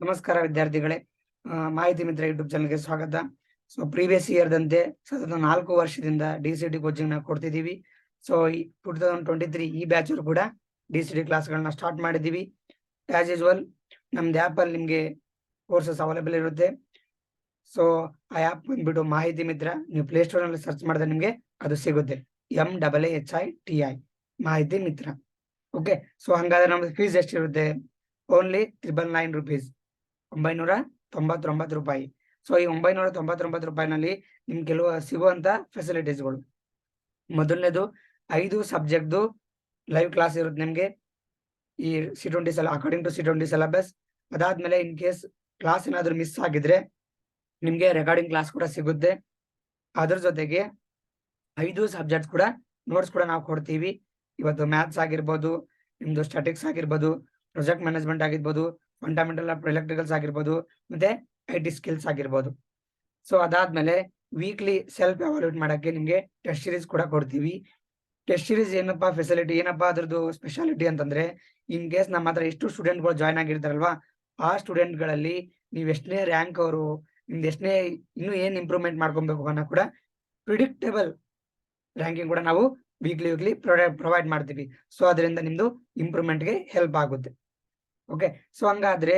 ನಮಸ್ಕಾರ ವಿದ್ಯಾರ್ಥಿಗಳೇ, ಮಾಹಿತಿ ಮಿತ್ರ ಯೂಟ್ಯೂಬ್ ಚಾನಲ್ಗೆ ಸ್ವಾಗತ. ಸೊ ಪ್ರೀವಿಯಸ್ ಇಯರ್ ದಂತೆ ಸತತ 4 ವರ್ಷದಿಂದ ಡಿಸಿಟಿ ಕೋಚಿಂಗ್ ನ ಕೊಡ್ತಿದೀವಿ. ಸೊ 2023 ಈ ಬ್ಯಾಚ್ ಕೂಡ ಡಿಸಿಟಿ ಕ್ಲಾಸ್ಗಳನ್ನ ಸ್ಟಾರ್ಟ್ ಮಾಡಿದೀವಿ. ಆಸ್ ಯೂಶುವಲ್ ನಮ್ದು ಆಪ್ ಅಲ್ಲಿ ನಿಮ್ಗೆ ಕೋರ್ಸಸ್ ಅವೈಲೇಬಲ್ ಇರುತ್ತೆ. ಸೊ ಆ ಆಪ್ ಬಂದ್ಬಿಟ್ಟು ಮಾಹಿತಿ ಮಿತ್ರ. ನೀವು ಪ್ಲೇ ಸ್ಟೋರ್ ನಲ್ಲಿ ಸರ್ಚ್ ಮಾಡಿದ್ರೆ ನಿಮ್ಗೆ ಅದು ಸಿಗುತ್ತೆ. MAAHITI ಮಾಹಿತಿ ಮಿತ್ರ. ಓಕೆ, ಸೊ ಹಂಗಾದ್ರೆ ನಮ್ದು ಫೀಸ್ ಎಷ್ಟಿರುತ್ತೆ? ಓನ್ಲಿ 999 rupees, 999 ರೂಪಾಯಿ. ಸೊ ಈ 999 ರೂಪಾಯಿನಲ್ಲಿ ನಿಮ್ಗೆ ಕೆಲವು ಸಿಗುವಂತ ಫೆಸಿಲಿಟೀಸ್ಗಳು. ಮೊದಲನೇದು 5 ಸಬ್ಜೆಕ್ಟ್ದು ಲೈವ್ ಕ್ಲಾಸ್ ಇರುತ್ತೆ ನಿಮ್ಗೆ ಈ C20 according to C20 syllabus. ಅದಾದ್ಮೇಲೆ ಇನ್ ಕೇಸ್ ಕ್ಲಾಸ್ ಏನಾದ್ರು ಮಿಸ್ ಆಗಿದ್ರೆ ನಿಮ್ಗೆ ರೆಕಾರ್ಡಿಂಗ್ ಕ್ಲಾಸ್ ಕೂಡ ಸಿಗುತ್ತೆ. ಅದ್ರ ಜೊತೆಗೆ 5 ಸಬ್ಜೆಕ್ಟ್ಸ್ ಕೂಡ ನೋಟ್ಸ್ ಕೂಡ ನಾವು ಕೊಡ್ತೀವಿ. ಇವತ್ತು ಮ್ಯಾಥ್ಸ್ ಆಗಿರ್ಬೋದು, ನಿಮ್ದು ಸ್ಟಾಟಿಕ್ಸ್ ಆಗಿರ್ಬೋದು, ಪ್ರಾಜೆಕ್ಟ್ ಮ್ಯಾನೇಜ್ಮೆಂಟ್ ಆಗಿರ್ಬೋದು, ಫಂಡಮೆಂಟಲ್ ಆಫ್ ಎಲೆಕ್ಟ್ರಿಕಲ್ಸ್ ಆಗಿರ್ಬೋದು, ಮತ್ತೆ IT ಸ್ಕಿಲ್ಸ್ ಆಗಿರ್ಬೋದು. ಸೊ ಅದಾದ್ಮೇಲೆ ವೀಕ್ಲಿ ಸೆಲ್ಫ್ ಎವಾಲ್ಯೂಟ್ ಮಾಡಕ್ಕೆ ನಿಮ್ಗೆ ಟೆಸ್ಟ್ ಸೀರೀಸ್ ಕೂಡ ಕೊಡ್ತೀವಿ. ಟೆಸ್ಟ್ ಸೀರೀಸ್ ಏನಪ್ಪಾ ಫೆಸಿಲಿಟಿ, ಏನಪ್ಪಾ ಅದ್ರದ್ದು ಸ್ಪೆಷಾಲಿಟಿ ಅಂತಂದ್ರೆ, ಇನ್ ಕೇಸ್ ನಮ್ಮ ಹತ್ರ ಎಷ್ಟು ಸ್ಟೂಡೆಂಟ್ಗಳು ಜಾಯ್ನ್ ಆಗಿರ್ತಾರಲ್ವಾ, ಆ ಸ್ಟೂಡೆಂಟ್ಗಳಲ್ಲಿ ನೀವು ಎಷ್ಟನೇ ರ್ಯಾಂಕ್ ಅವರು, ನಿಮ್ದು ಎಷ್ಟನೇ ಇನ್ನೂ ಏನ್ ಇಂಪ್ರೂವ್ಮೆಂಟ್ ಮಾಡ್ಕೊಬೇಕು ಅನ್ನೋ ಕೂಡ ಪ್ರಿಡಿಕ್ಟೇಬಲ್ ರ್ಯಾಂಕಿಂಗ್ ಕೂಡ ನಾವು ವೀಕ್ಲಿ ಪ್ರೊವೈಡ್ ಮಾಡ್ತೀವಿ. ಸೊ ಅದರಿಂದ ನಿಮ್ದು ಇಂಪ್ರೂವ್ಮೆಂಟ್ಗೆ ಹೆಲ್ಪ್ ಆಗುತ್ತೆ. ಓಕೆ, ಸೊ ಹಂಗಾದ್ರೆ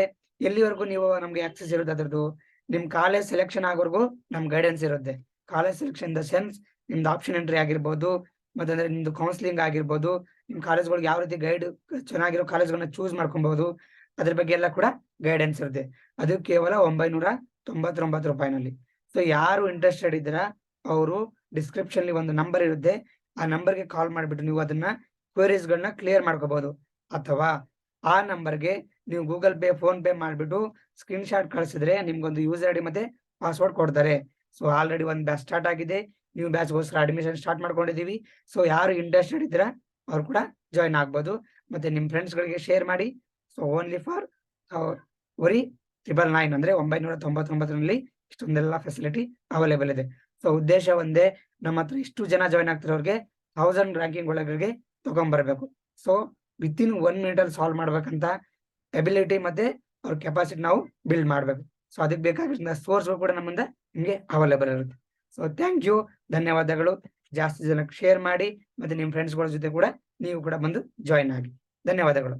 ಎಲ್ಲಿವರೆಗೂ ನೀವು ನಮ್ಗೆ ಆಕ್ಸೆಸ್ ಇರುತ್ತೆ ಅದ್ರದ್ದು? ನಿಮ್ ಕಾಲೇಜ್ ಸೆಲೆಕ್ಷನ್ ಆಗೋವರೆಗೂ ನಮ್ ಗೈಡೆನ್ಸ್ ಇರುತ್ತೆ. ಕಾಲೇಜ್ ಸೆಲೆಕ್ಷನ್ ದ ಸೆನ್ಸ್ ನಿಮ್ದು ಆಪ್ಷನ್ ಎಂಟ್ರಿ ಆಗಿರ್ಬೋದು, ಮತ್ತೆ ನಿಮ್ದು ಕೌನ್ಸಿಲಿಂಗ್ ಆಗಿರ್ಬೋದು, ನಿಮ್ ಕಾಲೇಜ್ಗಳಿಗೆ ಯಾವ ರೀತಿ ಗೈಡ್ ಚೆನ್ನಾಗಿರೋ ಕಾಲೇಜ್ಗಳನ್ನ ಚೂಸ್ ಮಾಡ್ಕೊಬಹುದು, ಅದ್ರ ಬಗ್ಗೆ ಎಲ್ಲ ಕೂಡ ಗೈಡೆನ್ಸ್ ಇರುತ್ತೆ. ಅದು ಕೇವಲ 999 ರೂಪಾಯಿನಲ್ಲಿ. ಸೊ ಯಾರು ಇಂಟ್ರೆಸ್ಟೆಡ್ ಇದ್ದೀರಾ ಅವರು ಡಿಸ್ಕ್ರಿಪ್ಷನ್ ಒಂದು ನಂಬರ್ ಇರುತ್ತೆ, ಆ ನಂಬರ್ಗೆ ಕಾಲ್ ಮಾಡಿಬಿಟ್ಟು ನೀವು ಅದನ್ನ ಕ್ವರೀಸ್ ಗಳನ್ನ ಕ್ಲಿಯರ್ ಮಾಡ್ಕೋಬಹುದು. ಅಥವಾ ಆ ನಂಬರ್ಗೆ ನೀವು ಗೂಗಲ್ ಪೇ, ಫೋನ್ ಪೇ ಮಾಡ್ಬಿಟ್ಟು ಸ್ಕ್ರೀನ್ ಶಾಟ್ ಕಳಿಸಿದ್ರೆ ನಿಮ್ಗೊಂದು ಯೂಸರ್ ಐಡಿ ಮತ್ತೆ ಪಾಸ್ವರ್ಡ್ ಕೊಡ್ತಾರೆ. ಸೊ ಆಲ್ರೆಡಿ ಒಂದು ಬ್ಯಾಚ್ ಸ್ಟಾರ್ಟ್ ಆಗಿದೆ, ನೀವು ಬ್ಯಾಚ್ಗೋಸ್ಕರ ಅಡ್ಮಿಷನ್ ಸ್ಟಾರ್ಟ್ ಮಾಡ್ಕೊಂಡಿದೀವಿ. ಸೊ ಯಾರು ಇಂಟ್ರೆಸ್ಟೆಡ್ ಇದ್ದೀರಾ ಅವ್ರು ಕೂಡ ಜಾಯ್ನ್ ಆಗ್ಬೋದು. ಮತ್ತೆ ನಿಮ್ ಫ್ರೆಂಡ್ಸ್ ಗಳಿಗೆ ಶೇರ್ ಮಾಡಿ. ಸೊ ಓನ್ಲಿ ಫಾರ್ ಬರೀ 999 ಅಂದ್ರೆ 999ರಲ್ಲಿ ಇಷ್ಟೊಂದೆಲ್ಲ ಫೆಸಿಲಿಟಿ ಅವೈಲೇಬಲ್ ಇದೆ. ಸೊ ಉದ್ದೇಶ ಒಂದೇ, ನಮ್ಮ ಹತ್ರ ಇಷ್ಟು ಜನ ಜಾಯ್ನ್ ಆಗ್ತಿರೋರಿಗೆ 1000 ರ್ಯಾಂಕಿಂಗ್ ಒಳಗೆ ತಗೊಂಡ್ಬರ್ಬೇಕು. ಸೊ ವಿತಿನ್ 1 minute ಅಲ್ಲಿ ಸಾಲ್ವ್ ಮಾಡ್ಬೇಕಂತ ಎಬಿಲಿಟಿ ಮತ್ತೆ ಅವ್ರ ಕೆಪಾಸಿಟಿ ನಾವು ಬಿಲ್ಡ್ ಮಾಡ್ಬೇಕು. ಸೊ ಅದಕ್ಕೆ ಬೇಕಾಗಿರೋ ಸೋರ್ಸ್ ಕೂಡ ನಮ್ಮಿಂದ ನಿಮ್ಗೆ ಅವೈಲೇಬಲ್ ಇರುತ್ತೆ. ಸೊ ಥ್ಯಾಂಕ್ ಯು, ಧನ್ಯವಾದಗಳು. ಜಾಸ್ತಿ ಜನಕ್ಕೆ ಶೇರ್ ಮಾಡಿ, ಮತ್ತೆ ನಿಮ್ ಫ್ರೆಂಡ್ಸ್ಗಳ ಜೊತೆ ಕೂಡ ನೀವು ಕೂಡ ಬಂದು ಜಾಯ್ನ್ ಆಗಿ. ಧನ್ಯವಾದಗಳು.